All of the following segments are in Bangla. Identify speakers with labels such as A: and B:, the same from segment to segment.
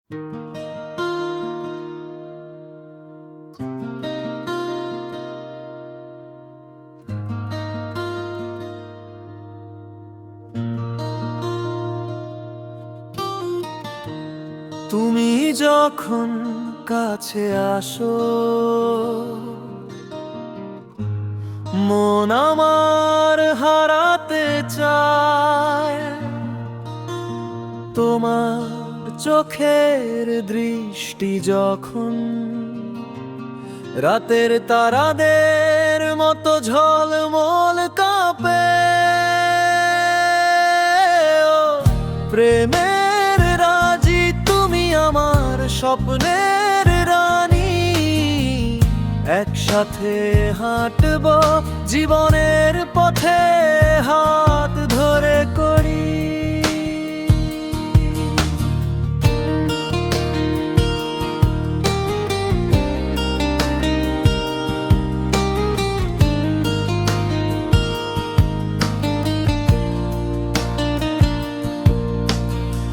A: তুমি যখন কাছে আসো, মন আমার হারাতে চায়। তোমার চোখের দৃষ্টি যখন রাতের তারাদের মতো ঝলমল কাঁপে, ও প্রেমের রাজি তুমি আমার স্বপ্নের রানী। একসাথে হাঁটব জীবনের পথে, হাত ধরে করি।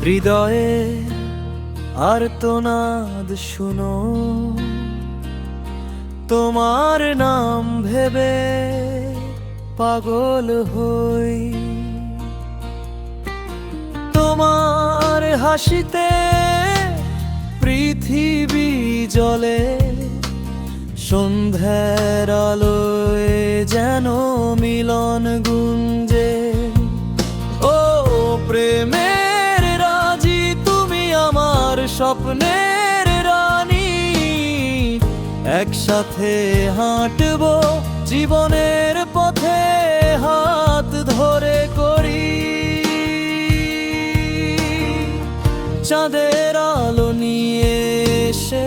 A: হৃদয়ে আর্তনাদ শুনো, তোমার নাম ভেবে পাগল হই। তোমার হাসিতে পৃথিবী জ্বলে, সন্ধ্যার আলোয় যেন মিলন গুঞ্জে। ও প্রেমের রাজি তুমি আমার স্বপ্নের রানী। একসাথে হাঁটব জীবনের পথে, হাত ধরে করি। চাঁদের আলো নিয়ে এসে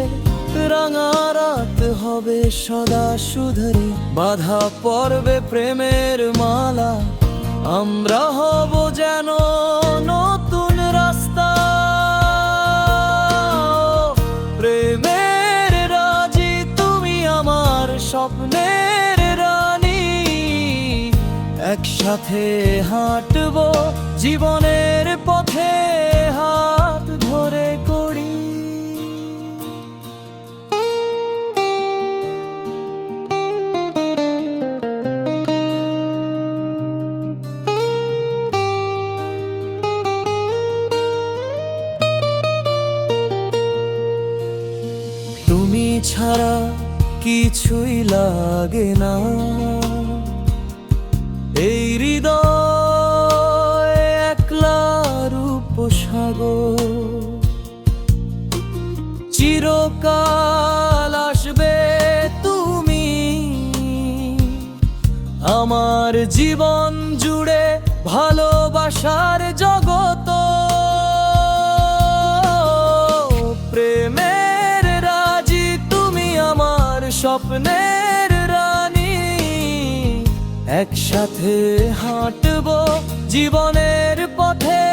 A: রাঙা রাত হবে সদা সুধরি। বাধা পড়বে প্রেমের মালা, আমরা হব যেন নতুন রাস্তা। প্রেমের রাজি তুমি আমার স্বপ্নের রানী। একসাথে হাঁটব জীবনের পথে, হাত ধরে করি। তুমি ছাড়া কিছুই লাগে না, এই হৃদয় একলা রূপসাগর। চিরকাল আসবে তুমি আমার জীবন জুড়ে, ভালোবাসার জগত। প্রেমের রাজি তুমি আমার স্বপ্নের রানী। একসাথে হাঁটব জীবনের পথে,